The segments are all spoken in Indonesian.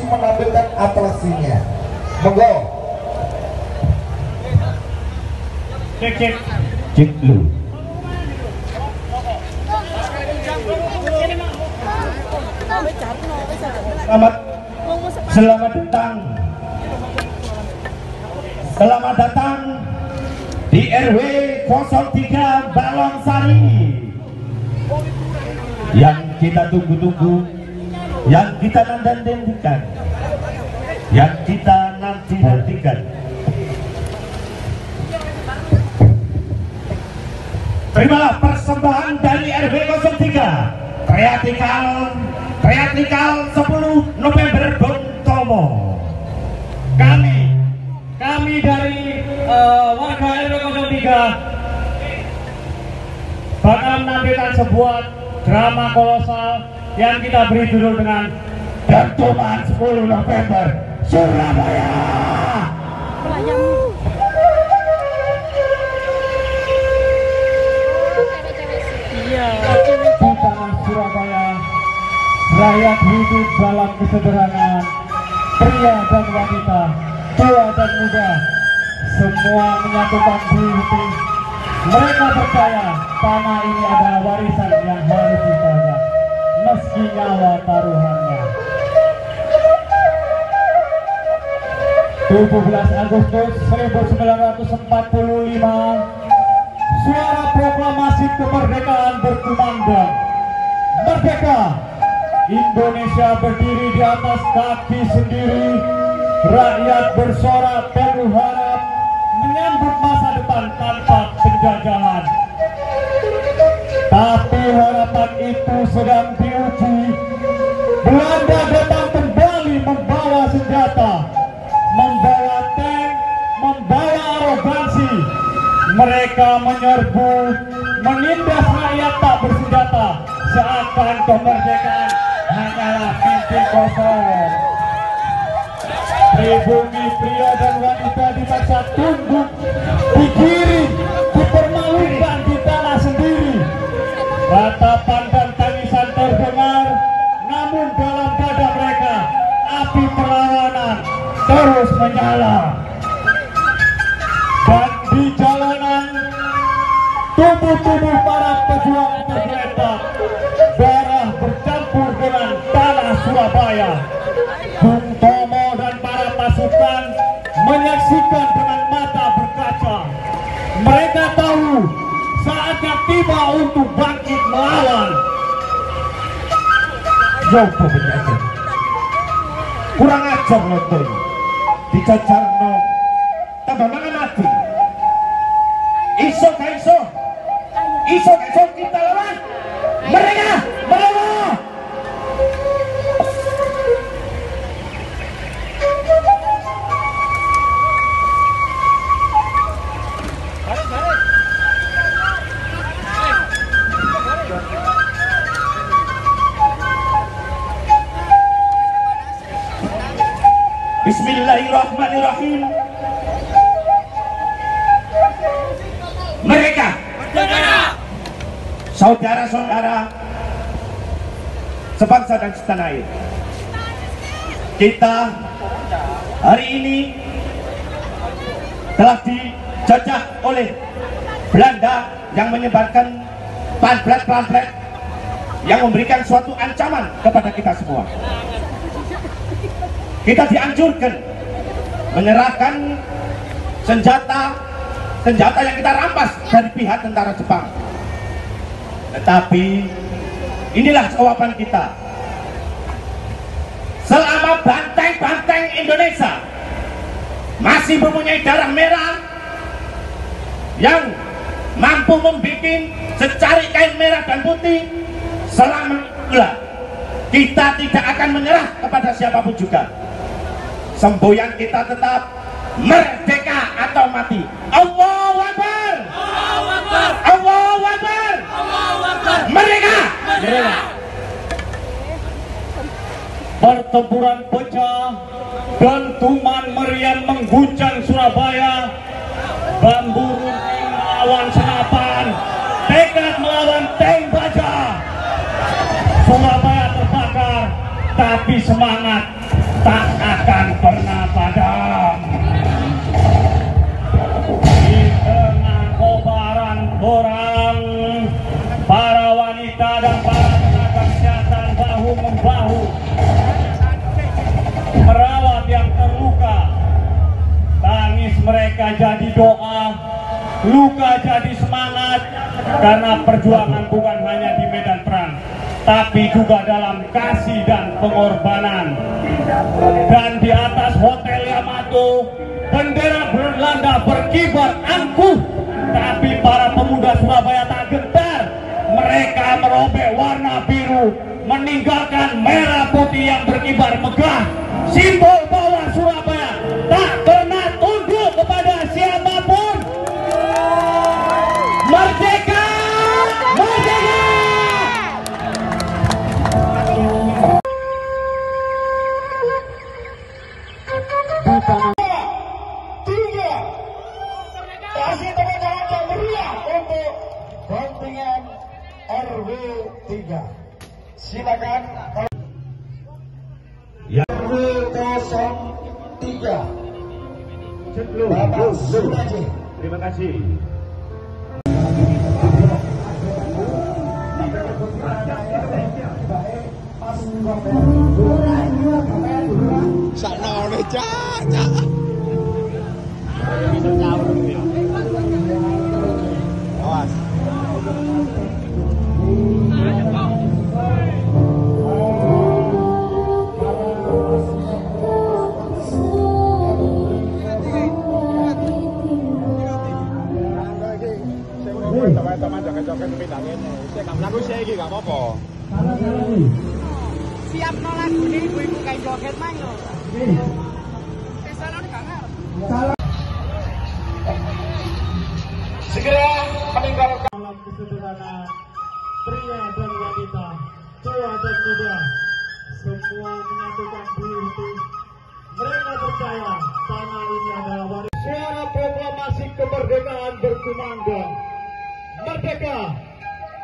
menampilkan atraksinya. Monggo. Cek lu. Selamat datang di RW 03 Balongsari. Yang kita tunggu-tunggu, yang kita nantikan, yang kita nantikan. Terimalah persembahan dari RW 03 Triatikal 10 November Bontomo. Kami dari warga RW 03 bakal menampilkan sebuah drama kolosal yang kita beri judul dengan Dentuman 10 November Surabaya. Di tanah Surabaya, rakyat hidup dalam kesederhanaan. Pria dan wanita, tua dan muda, semua menyatukan diri. Mereka percaya tanah ini adalah warisan yang harus dijaga, meski nyawa taruhannya. 17 Agustus 1945, suara proklamasi kemerdekaan berkumandang. Merdeka! Indonesia berdiri di atas kaki sendiri. Rakyat bersorak penuh harap menyambut masa depan tanpa penjajahan. Tapi harapan itu sedang diuji. Belanda datang kembali membawa senjata, membawa tank, membawa arogansi. Mereka menyerbu, menindas rakyat tak bersenjata, seakan kemerdekaan hanyalah mimpi kosong. Pribumi pria dan wanita dipaksa tunduk, digiring, dipermalukan di tanah sendiri. Ratapan dan tangisan terdengar, namun dalam dada mereka api perlawanan terus menyala. Dan di jalanan tubuh-tubuh para pejuang tergeletak, darah bercampur dengan tanah Surabaya. Bung Tomo dan para pasukan menyaksikan dengan mata berkaca. Mereka tahu saatnya tiba untuk bangkit melawan. Jopo penjajan kurang ajar lontong dijajarno tambah mangan mati. Iso gak iso kita lawan mereka melawan. Bismillahirrahmanirrahim. Mereka saudara-saudara sebangsa dan setanah air, kita hari ini telah dijajah oleh Belanda yang menyebarkan pamflet-pamflet yang memberikan suatu ancaman kepada kita semua. Kita dianjurkan menyerahkan senjata yang kita rampas dari pihak tentara Jepang. Tetapi inilah jawaban kita. Selama banteng-banteng Indonesia masih mempunyai darah merah yang mampu membuat secari kain merah dan putih, selama itulah kita tidak akan menyerah kepada siapapun juga. Semboyan kita tetap merdeka atau mati. Allahu Akbar. Allahu Akbar. Allahu Akbar. Allahu Akbar. Merdeka. Merdeka. Pertempuran pecah, dentuman meriam mengguncang Surabaya. Bambu runcing melawan senapan, tekad melawan tank baja. Surabaya terbakar, tapi semangat tak mereka jadi doa, luka jadi semangat, karena perjuangan bukan hanya di medan perang, tapi juga dalam kasih dan pengorbanan. Dan di atas Hotel Yamato, bendera Belanda berkibar angkuh, tapi para pemuda Surabaya tak gentar. Mereka merobek warna biru, meninggalkan merah putih yang berkibar megah, simbol bahwa Surabaya tak pernah tunduk kepada siapapun. Merdeka! Merdeka! Kasih tepuk tangan yang meriah untuk kontingen RW 3. Silakan RW 03. Bapak Sunaji. Terima kasih. Sakno ne cak. Awas. Teman-teman joget-joget sepeda ngene. Sik gak mlaku sik iki gak apa-apa. Siap no lagu ini ibu-ibu kayak joget main loh. Pesanan kangen. segera meninggalkan Dalam kesederhanaan, pria dan wanita, tua dan muda, semua menyatukan diri. Mereka percaya tanah ini adalah waris. Suara proklamasi kemerdekaan berkumandang. Merdeka!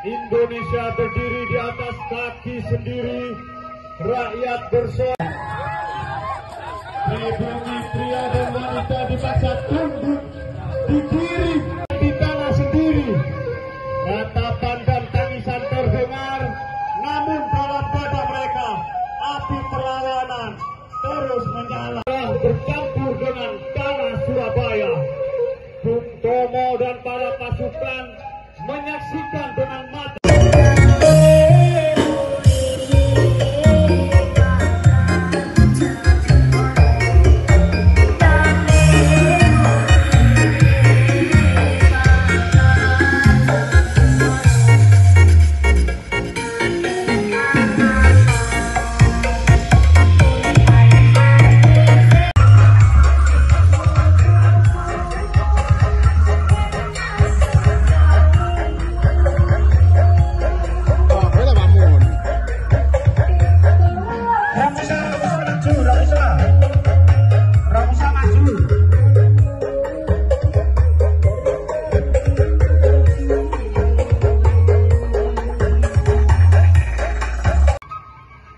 Indonesia berdiri di atas kaki sendiri. Rakyat bersuara. Pribumi pria dan wanita dipaksa tunduk di diri di tanah sendiri. Ratapan dan tangisan terdengar, namun dalam dada mereka api perlawanan terus menyala, bercampur dengan tanah Surabaya. Bung Tomo dan para pasukan menyaksikan dengan mata.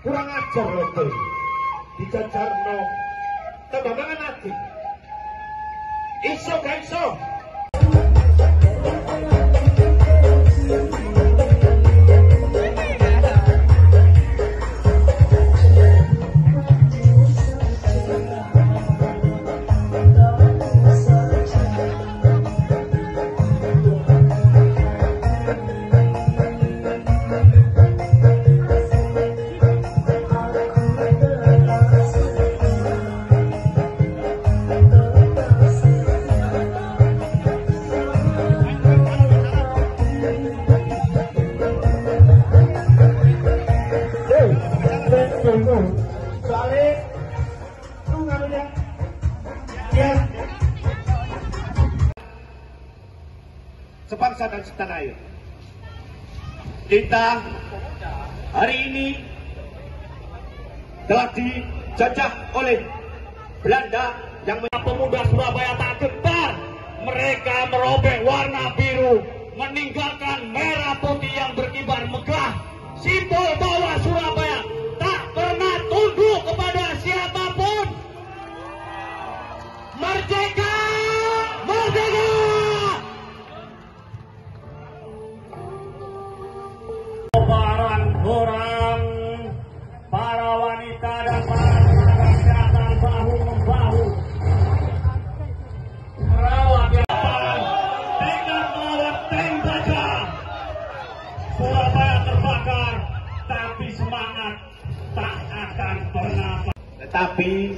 Kurang ajar loh, dijajar no, tambah mangan hati. Iso gak iso. Soalnya itu ngaruhnya ya sebangsa dan setanah air. Kita hari ini telah dijajah oleh Belanda yang pemuda Surabaya tak gentar. Mereka merobek warna biru, meninggalkan merah putih yang berkibar megah, simbol bahwa Surabaya tak pernah tunduk kepada siapapun. Merdeka! Merdeka! Orang para wanita dan para tenaga kesehatan bahu membahu. Tapi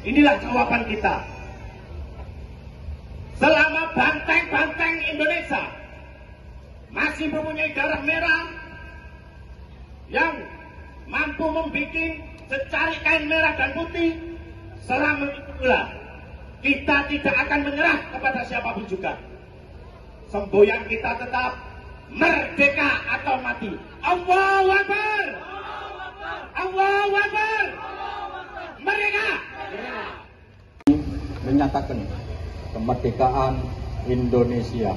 inilah jawaban kita. Selama banteng-banteng Indonesia masih mempunyai darah merah yang mampu membuat secari kain merah dan putih, selama itulah kita tidak akan menyerah kepada siapapun juga. Semboyan kita tetap merdeka atau mati. Allahu Akbar! Allahu Akbar! Merdeka! Menyatakan kemerdekaan Indonesia.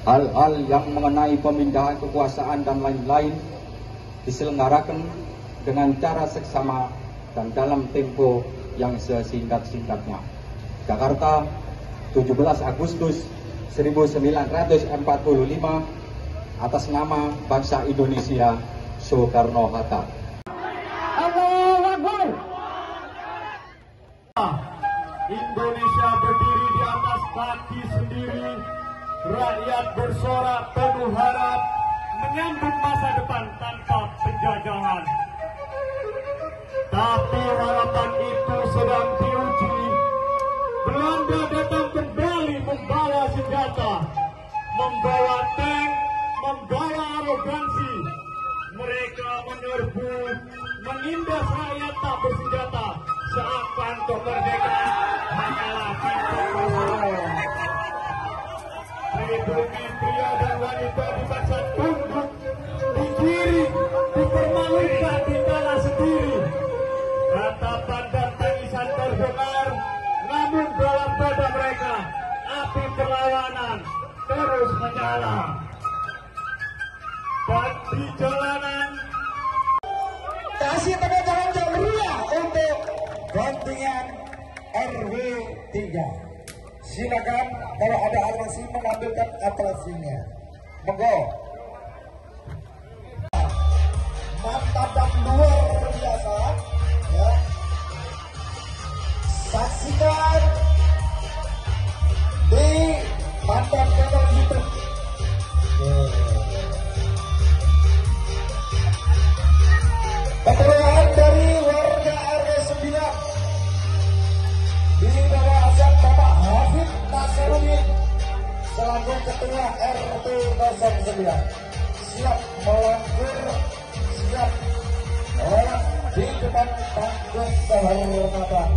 Hal-hal yang mengenai pemindahan kekuasaan dan lain-lain diselenggarakan dengan cara seksama dan dalam tempo yang sesingkat-singkatnya. Jakarta, 17 Agustus 1945, atas nama bangsa Indonesia, Soekarno-Hatta. Indonesia berdiri di atas kaki sendiri, rakyat bersorak penuh harap, menyambut masa depan tanpa penjajahan. Tapi harapan itu sedang diuji. Belanda datang kembali membawa senjata, membawa tank, membawa arogansi. Mereka menyerbu, menindas rakyat tak bersenjata, seakan kemerdekaan hanyalah pintu masuk. Pribumi pria dan wanita dipaksa tunduk, digiring, dipermalukan di tanah sendiri. Ratapan dan tangisan terdengar, namun dalam dada mereka api perlawanan terus menyala. Dan di jalanan, Kasih tepuk tangan yang meriah untuk kontingen RW 3. Silakan kalau ada atraksi mengambilkan atraksinya. Monggo. Mantap dan luar biasa. Ya. Saksikan di mantap channel YouTube. Keterangan dari warga RW 9 di bawah azan Bapak Hafid Nasruddin selaku Ketua RT 09 siap melanggar, siap lewat di depan panggung kehormatan.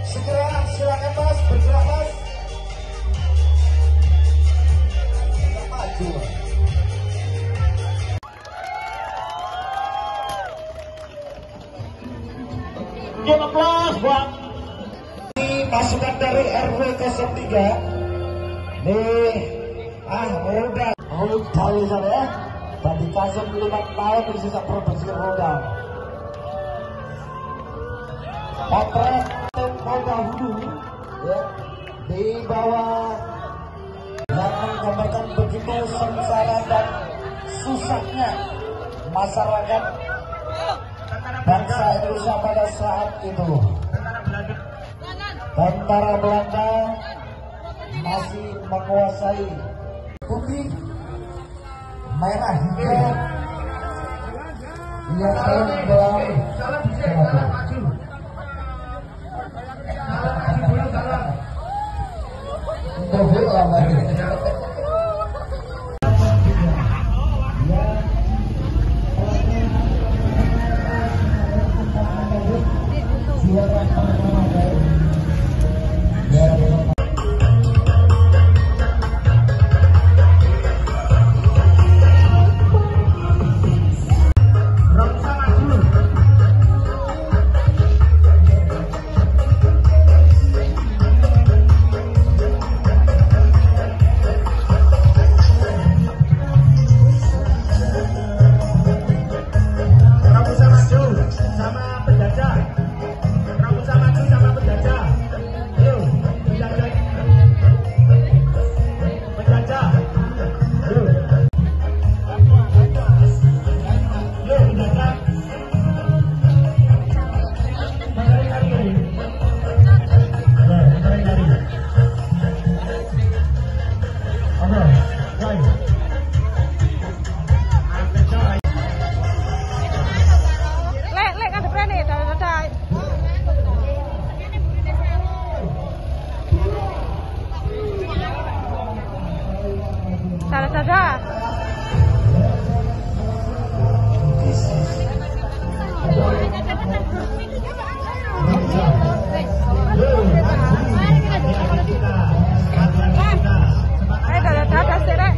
Segera silakan Mas, bergerak Mas. Kita maju. give applause buat Pasukan dari RW 03 nih roda bisa ya tadi kasih 5 tahun bisa produksi roda potret roda dulu ya di bawah yang menggambarkan begitu sengsara dan susahnya masyarakat bangsa Indonesia pada saat itu. Tentara Belanda masih menguasai putih, merah, hijau yang terbelah. Dadah. Dadah sih, Rek.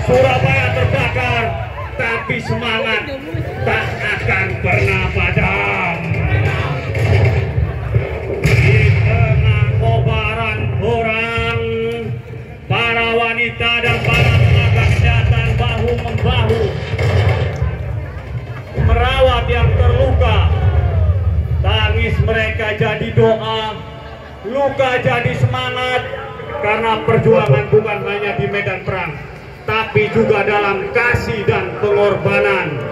Surabaya terbakar, tapi semangat tak akan pernah padam. Di tengah kobaran orang, para wanita dan para tenaga kesehatan bahu-membahu merawat yang terluka. Tangis mereka jadi doa, luka jadi semangat, karena perjuangan bukan hanya di medan perang, tapi juga dalam kasih dan pengorbanan.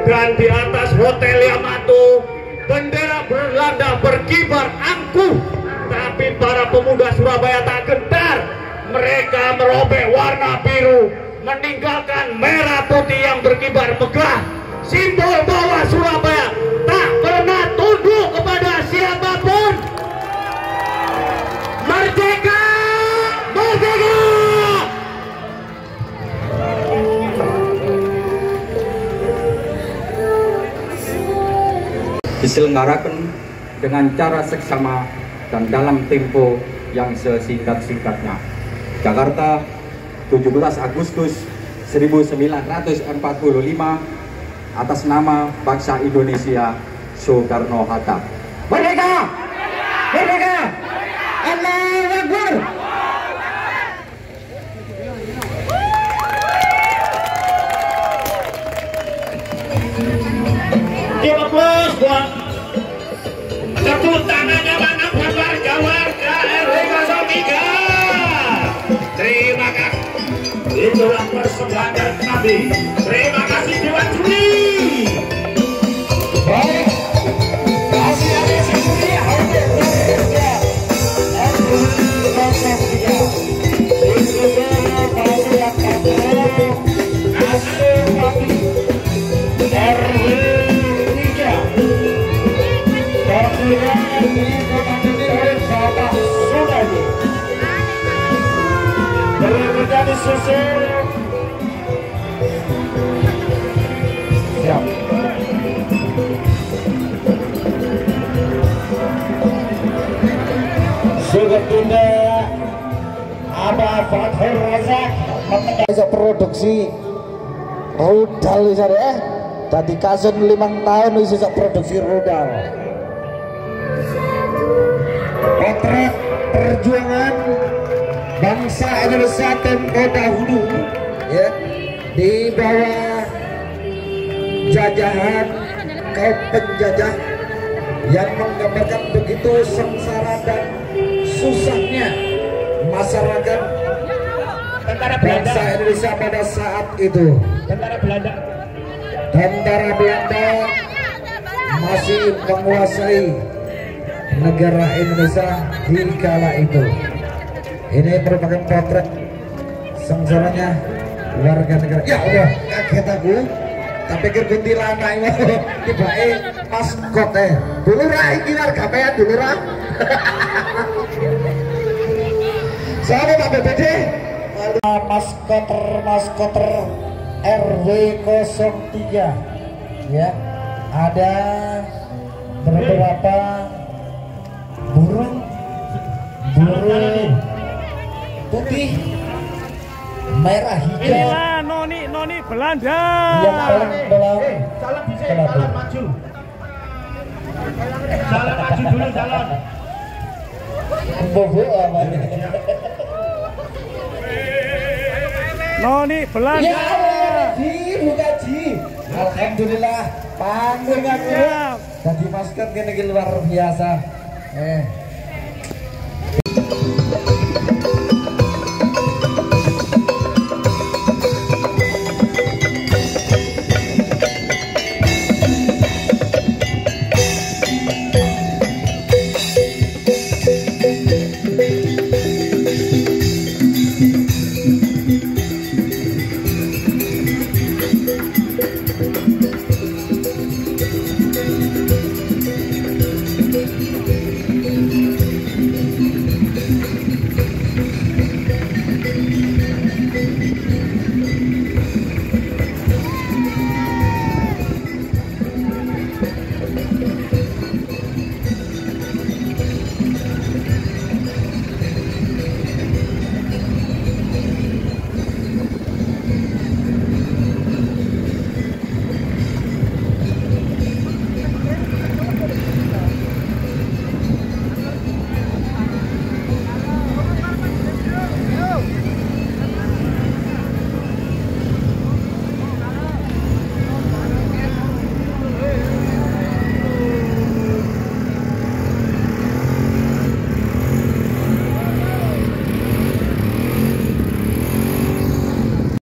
Dan di atas Hotel Yamato, bendera Belanda berkibar angkuh, tapi para pemuda Surabaya tak gentar. Mereka merobek warna biru, meninggalkan merah putih yang berkibar megah, simbol bahwa Surabaya tak pernah tunduk kepada siapapun. Merdeka! Merdeka! Diselenggarakan dengan cara seksama dan dalam tempo yang sesingkat-singkatnya. Jakarta, 17 Agustus 1945, atas nama bangsa Indonesia, Soekarno-Hatta. Merdeka! Merdeka! Allahu Akbar! Dilepus buat tepuk tangannya mana buat warga-warga RW 03. Terima kasih. Itulah persembahan kami. Terima kasih Dewan Juri. Baik, kasih ada sendiri menjadi susul. Siap. Sebetulnya ada Fathur Razak bisa produksi rudal bisa deh. Tadi kasun 5 tahun bisa produksi rudal. Potret perjuangan bangsa Indonesia tempo dahulu ya, di bawah jajahan kaum penjajah yang menggambarkan begitu sengsara dan susahnya masyarakat bangsa Indonesia pada saat itu. Tentara Belanda masih menguasai negara Indonesia di kala itu. Ini merupakan potret sengsaranya warga negara. Ya Allah, kaget aku. Tak pikir kuntilanak ini tiba-tiba maskot dulu iki warga pean dulu ra. Siapa Pak BPD? Maskoter RW 03 ya. Ada beberapa burung putih, merah, hijau. Noni Belanda. Yang paling belakang. Jalan bisa, jalan maju. Jalan maju dulu, jalan. Bobo apa? Noni Belanda. Ya Allah, buka ji. Alhamdulillah, panggung aku. Tadi masker kene luar biasa.